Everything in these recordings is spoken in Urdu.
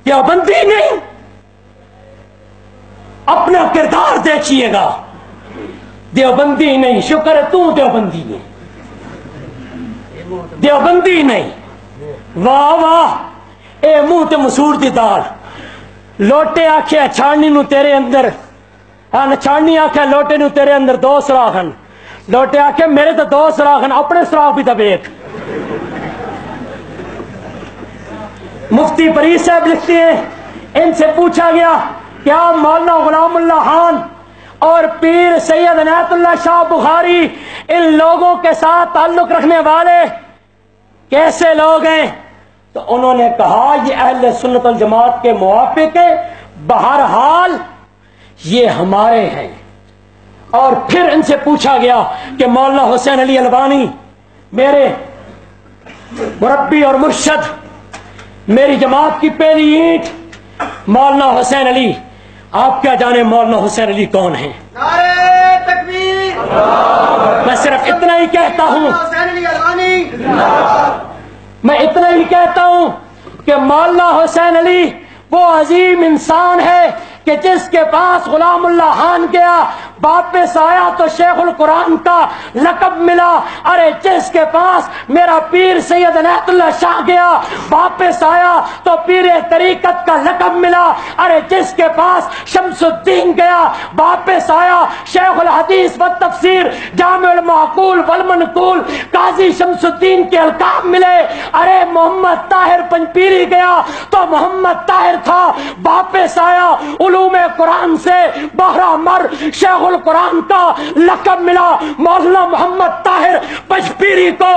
دیوبندی نہیں، اپنا کردار دیکھیے گا، دیوبندی نہیں، شکر ہے تو دیوبندی نہیں، دیوبندی نہیں، واہ واہ، اے منہ تے مسور دی دال، لوٹے آکھیا چھاننی نو تیرے اندر، چھاننی آکھیا لوٹے نو تیرے اندر دو سراخن، لوٹے آکھیا میرے تو دو سراخن، اپنے سراخ بھی تبیک۔ مفتی فرید صاحب لکھتے ہیں ان سے پوچھا گیا کیا مولانا غلام اللہ خان اور پیر سید عنایت اللہ شاہ بخاری ان لوگوں کے ساتھ تعلق رکھنے والے کیسے لوگ ہیں؟ تو انہوں نے کہا یہ اہل سنت والجماعت کے موافق ہے، بہرحال یہ ہمارے ہیں۔ اور پھر ان سے پوچھا گیا کہ مولانا حسین علی البانی میرے مربی اور مرشد، میری جماعت کی پہلی اینٹ مولانا حسین علی، آپ کیا جانے مولانا حسین علی کون ہیں؟ نعرہ تکبیر! میں صرف اتنا ہی کہتا ہوں، میں اتنا ہی کہتا ہوں کہ مولانا حسین علی وہ عظیم انسان ہے کہ جس کے پاس غلام اللہ خان گیا واپس آیا تو شیخ القرآن کا لقب ملا، ارے جس کے پاس میرا پیر سید عنایت اللہ شاہ گیا واپس آیا تو پیر طریقت کا لقب ملا، ارے جس کے پاس شمس الدین گیا واپس آیا شیخ الحدیث والتفسیر جامع المعقول والمنقول قاضی شمس الدین کے القاب ملے، ارے محمد طاہر پنجپیری گیا تو محمد طاہر تھا واپس آیا علوم قرآن سے بہرہ مر شیخ القرآن کا لقب ملا مولانا محمد طاہر پنجپیری کو۔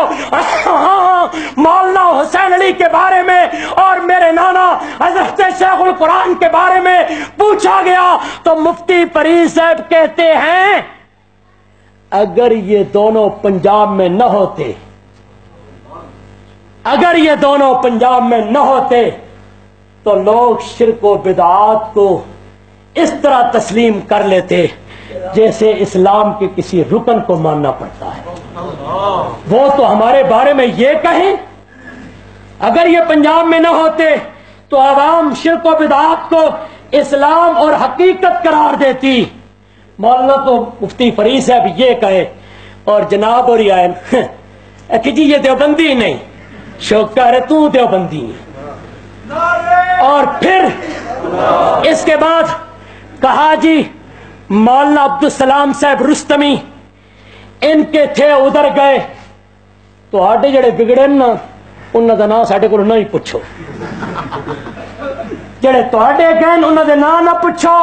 مولانا حسین علی کے بارے میں اور میرے نانا حضرت شیخ القرآن کے بارے میں پوچھا گیا تو مفتی فرید صاحب کہتے ہیں اگر یہ دونوں پنجاب میں نہ ہوتے، اگر یہ دونوں پنجاب میں نہ ہوتے تو لوگ شرک و بدعات کو اس طرح تسلیم کر لیتے جیسے اسلام کے کسی رکن کو ماننا پڑتا ہے۔ وہ تو ہمارے بارے میں یہ کہیں اگر یہ پنجاب میں نہ ہوتے تو عوام شرک و بدعات کو اسلام اور حقیقت قرار دیتی۔ مولانا تو مفتی فرید صاحب یہ کہے اور جناب اور کہ جی یہ دیوبندی نہیں، شوکر ہے تو دیوبندی نہیں۔ اور پھر اس کے بعد کہا جی مولانا عبدالسلام صاحب رستمی ان کے تھے ادھر گئے تو آڈے جڑے بگڑے نا انہوں دا نام ساڑھے کو نہیں پوچھو، جڑے تو آڈے گئے انہوں دے نام نہ پوچھو،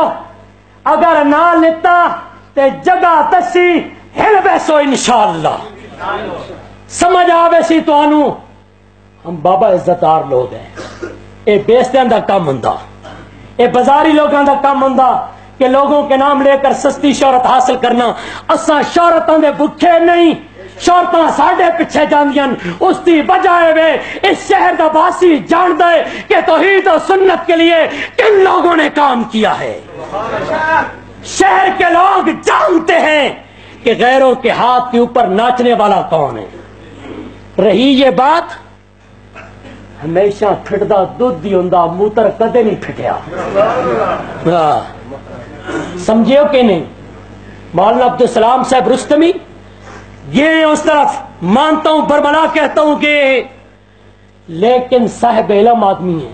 اگر نہ لیتا تے جگہ تسی ہل بیسو انشاءاللہ، سمجھ آوے سی تو آنو ہم بابا عزتار لوگ ہیں۔ اے بیستیاں دا کام ہوندا، اے بازاری لوگاں دا کام ہوندا کہ لوگوں کے نام لے کر سستی شہرت حاصل کرنا۔ اساں شہرتاں دے بھکھے نہیں، شہرتاں ساڈے پیچھے جاندیاں، اس دی بجائے وے اس شہر دا باسی جان دے کہ توحید و سنت کے لیے کن لوگوں نے کام کیا ہے۔ شہر کے لوگ جانتے ہیں کہ غیروں کے ہاتھ کے اوپر ناچنے والا کون ہے۔ رہی یہ بات ہمیشہ پھٹدا دودھ دی ہوندا، موتر کدے نہیں پھٹیا، سمجھے کہ نہیں؟ مولانا عبدالسلام صاحب رستمی یہ اس طرف مانتا ہوں برملا کہتا ہوں کہ لیکن صاحب علم آدمی ہے،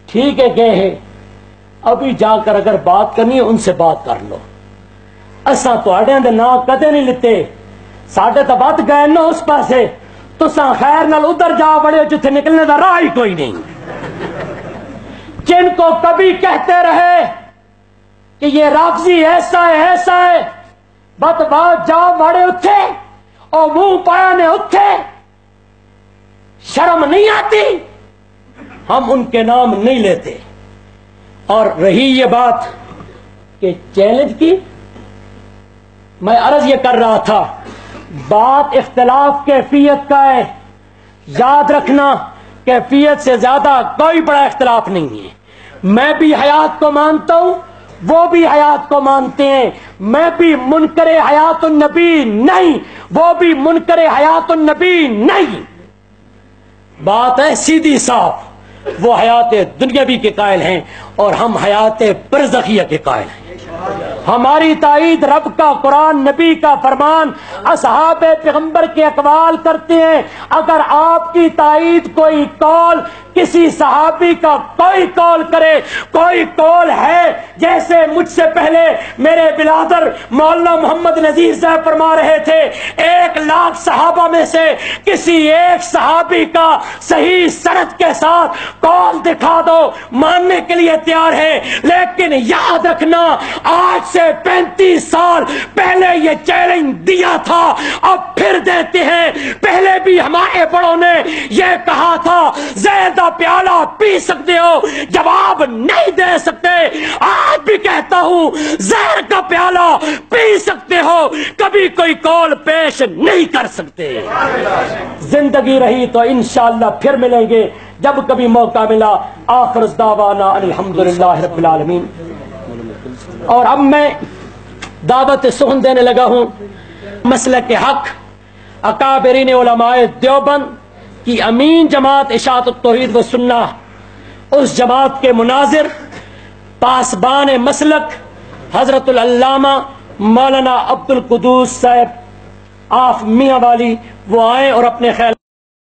ٹھیک ہے گئے ہیں، ابھی جا کر اگر بات کرنی ہے ان سے بات کر لو، اساں تواڈیاں دے نام کدے نہیں لیتے، ساڈے تو بد گئے نا اس پاسے، تساں خیر نال ادھر جا بڑے جتھے نکلنے دا راہ ہی کوئی نہیں۔ جن کو کبھی کہتے رہے کہ یہ رافضی ایسا ہے ایسا ہے، بت بات جا بڑے اتھے اور منہ پایا نے اتھے، شرم نہیں آتی، ہم ان کے نام نہیں لیتے۔ اور رہی یہ بات کہ چیلنج کی، میں عرض یہ کر رہا تھا بات اختلاف کیفیت کا ہے، یاد رکھنا کیفیت سے زیادہ کوئی بڑا اختلاف نہیں ہے۔ میں بھی حیات کو مانتا ہوں، وہ بھی حیات کو مانتے ہیں، میں بھی منکر حیات النبی نہیں، وہ بھی منکر حیات النبی نہیں۔ بات ہے سیدھی صاف، وہ حیات دنیاوی کے قائل ہیں اور ہم حیات برزخیہ کے قائل ہیں۔ ہماری تائید رب کا قرآن، نبی کا فرمان، اصحاب پیغمبر کے اقوال کرتے ہیں۔ اگر آپ کی تائید کوئی قول کسی صحابی کا کوئی قول کرے، کوئی قول ہے، جیسے مجھ سے پہلے میرے بلادر مولانا محمد نذیر صاحب فرما رہے تھے 1,00,000 صحابہ میں سے کسی ایک صحابی کا صحیح سند کے ساتھ قول دکھا دو، ماننے کے لیے تیار ہے۔ لیکن یاد رکھنا آج سے 35 سال پہلے یہ چیلنج دیا تھا، اب پھر دیتے ہیں۔ پہلے بھی ہمارے بڑوں نے یہ کہا تھا زیادہ پیالہ پی سکتے ہو، جواب نہیں دے سکتے۔ آج بھی کہتا ہوں زہر کا پیالہ پی سکتے ہو، کبھی کوئی قول پیش نہیں کر سکتے۔ زندگی رہی تو انشاءاللہ پھر ملیں گے جب کبھی موقع ملا۔ آخر دعوانا الحمدللہ رب العالمین۔ اور اب میں دعوت سخن دینے لگا ہوں مسلک حق اکابرین علماء دیوبند کی امین جماعت اشاعت التوحید و سنہ، اس جماعت کے مناظر پاسبان مسلک حضرت العلامہ مولانا عبد القدوس صاحب آف میاں والی، وہ آئیں اور اپنے خیال